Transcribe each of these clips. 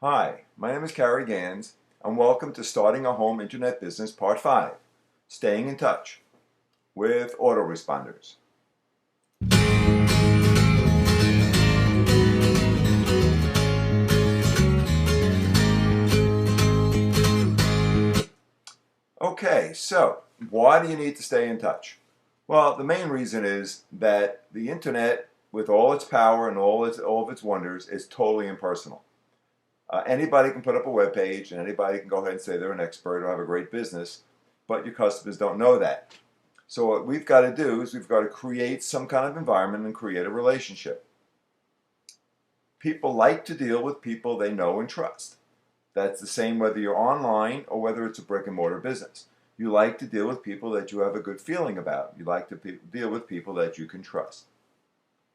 Hi, my name is Carrie Gans, and welcome to Starting a Home Internet Business Part 5, Staying in Touch with Autoresponders. Okay, so why do you need to stay in touch? Well, the main reason is that the internet, with all its power and all of its wonders, is totally impersonal. Anybody can put up a web page, and anybody can go ahead and say they're an expert or have a great business, but your customers don't know that. So what we've got to do is we've got to create some kind of environment and create a relationship. People like to deal with people they know and trust. That's the same whether you're online or whether it's a brick and mortar business. You like to deal with people that you have a good feeling about. You like to deal with people that you can trust.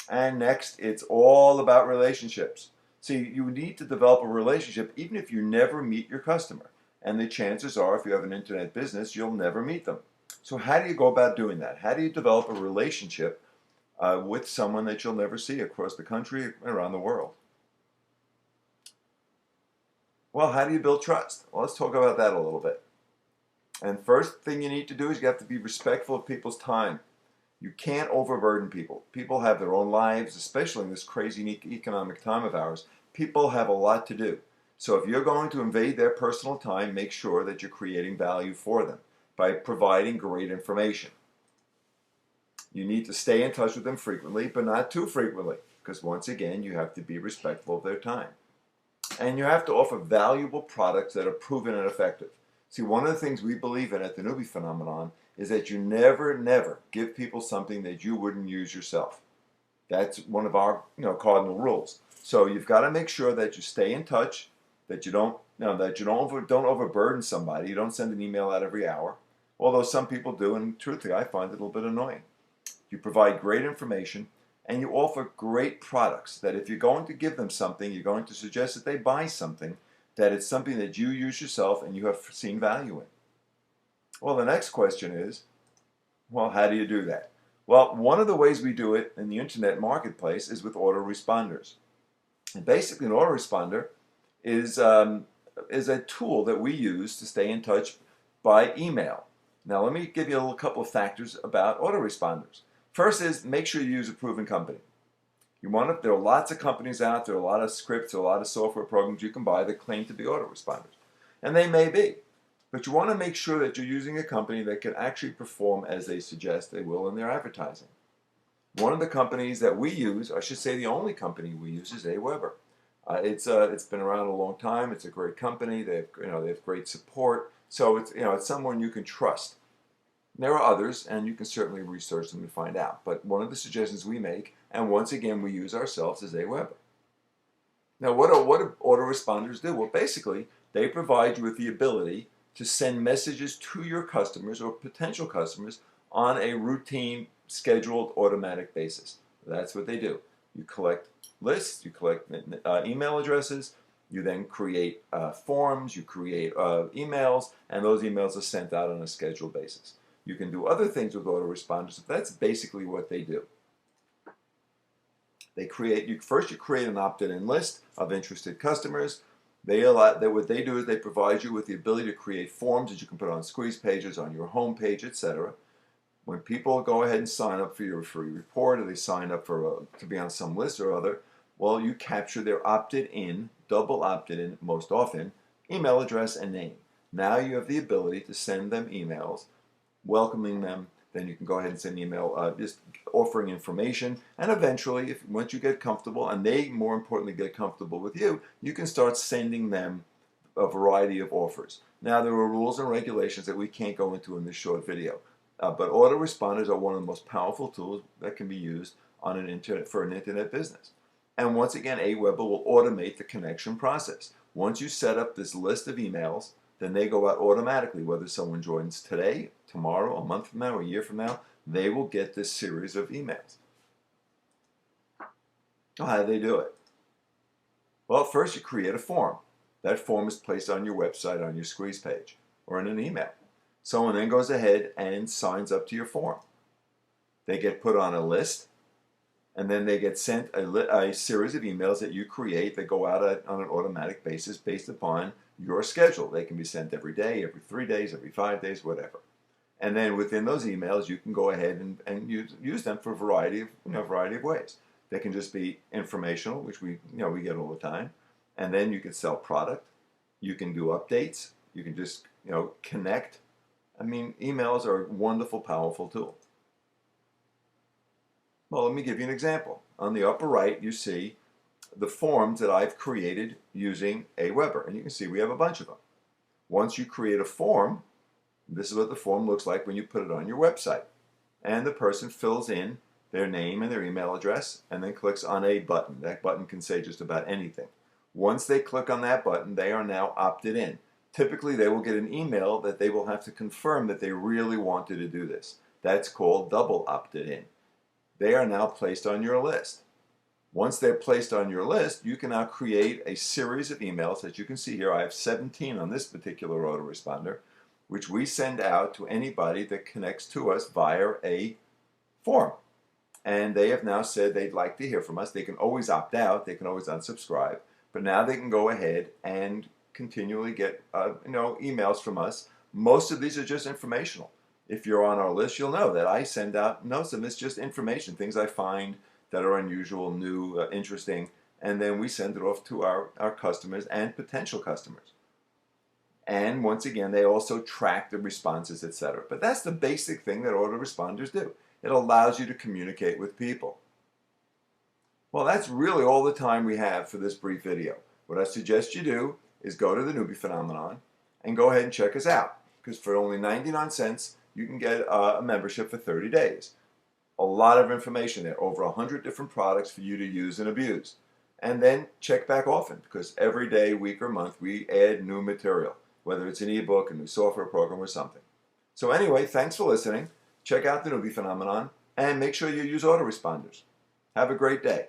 And next, it's all about relationships. See, you need to develop a relationship even if you never meet your customer. And the chances are, if you have an internet business, you'll never meet them. So how do you go about doing that? How do you develop a relationship with someone that you'll never see across the country and around the world? Well, how do you build trust? Well, let's talk about that a little bit. And first thing you need to do is you have to be respectful of people's time. You can't overburden people. People have their own lives, especially in this crazy economic time of ours. People have a lot to do. So if you're going to invade their personal time, make sure that you're creating value for them by providing great information. You need to stay in touch with them frequently, but not too frequently, because once again, you have to be respectful of their time. And you have to offer valuable products that are proven and effective. See, one of the things we believe in at the Newbie Phenomenon is that you never give people something that you wouldn't use yourself. That's one of our cardinal rules. So you've got to make sure that you stay in touch, that you don't overburden somebody. You don't send an email out every hour, although some people do, and truthfully, I find it a little bit annoying. You provide great information, and you offer great products that if you're going to give them something, you're going to suggest that they buy something, that it's something that you use yourself and you have seen value in. Well, the next question is, well, how do you do that? Well, one of the ways we do it in the internet marketplace is with autoresponders. And basically, an autoresponder is a tool that we use to stay in touch by email. Now, let me give you a couple of factors about autoresponders. First is make sure you use a proven company. There are lots of companies out there, a lot of scripts, a lot of software programs you can buy that claim to be autoresponders. And they may be. But you want to make sure that you're using a company that can actually perform as they suggest they will in their advertising. One of the companies that we use, I should say the only company we use, is AWeber. It's been around a long time. It's a great company. They have great support. So it's someone you can trust. There are others, and you can certainly research them to find out. But one of the suggestions we make, and once again we use ourselves, is AWeber. Now, what do autoresponders do? Well, basically, they provide you with the ability to send messages to your customers or potential customers on a routine, scheduled, automatic basis. That's what they do. You collect lists, you collect email addresses, you then create forms, you create emails, and those emails are sent out on a scheduled basis. You can do other things with autoresponders, but that's basically what they do. First you create an opt-in list of interested customers. What they do is they provide you with the ability to create forms that you can put on squeeze pages, on your home page, etc. When people go ahead and sign up for your free report, or they sign up to be on some list or other, well, you capture their opted-in, double opted-in most often, email address and name. Now you have the ability to send them emails welcoming them. Then you can go ahead and send an email just offering information, and eventually, once you get comfortable, and they more importantly get comfortable with you, you can start sending them a variety of offers. Now, there are rules and regulations that we can't go into in this short video, but autoresponders are one of the most powerful tools that can be used on for an internet business. And once again, AWeber will automate the connection process. Once you set up this list of emails, then they go out automatically. Whether someone joins today, tomorrow, a month from now, a year from now, they will get this series of emails. Well, how do they do it? Well, first you create a form. That form is placed on your website, on your squeeze page, or in an email. Someone then goes ahead and signs up to your form. They get put on a list. and then they get sent a series of emails that you create that go out on an automatic basis based upon your schedule. They can be sent every day, every 3 days, every 5 days, whatever. And then within those emails, you can go ahead and use them for a variety of ways. They can just be informational, which we get all the time, and then you can sell product. You can do updates. You can just connect. I mean, emails are a wonderful, powerful tool. Well, let me give you an example. On the upper right, you see the forms that I've created using Aweber, and you can see we have a bunch of them. Once you create a form, this is what the form looks like when you put it on your website. And the person fills in their name and their email address and then clicks on a button. That button can say just about anything. Once they click on that button, they are now opted in. Typically, they will get an email that they will have to confirm that they really wanted to do this. That's called double opted in. They are now placed on your list. Once they're placed on your list, you can now create a series of emails. As you can see here, I have 17 on this particular autoresponder, which we send out to anybody that connects to us via a form. And they have now said they'd like to hear from us. They can always opt out. They can always unsubscribe. But now they can go ahead and continually get emails from us. Most of these are just informational. If you're on our list, you'll know that I send out most of them. It's just information, things I find that are unusual, new, interesting, and then we send it off to our customers and potential customers. And once again, they also track the responses, etc. But that's the basic thing that autoresponders do. It allows you to communicate with people. Well, that's really all the time we have for this brief video. What I suggest you do is go to the Newbie Phenomenon and go ahead and check us out. Because for only 99 cents, you can get a membership for 30 days. A lot of information there, over 100 different products for you to use and abuse. And then check back often, because every day, week, or month, we add new material, whether it's an ebook, a new software program, or something. So anyway, thanks for listening. Check out the Newbie Phenomenon, and make sure you use autoresponders. Have a great day.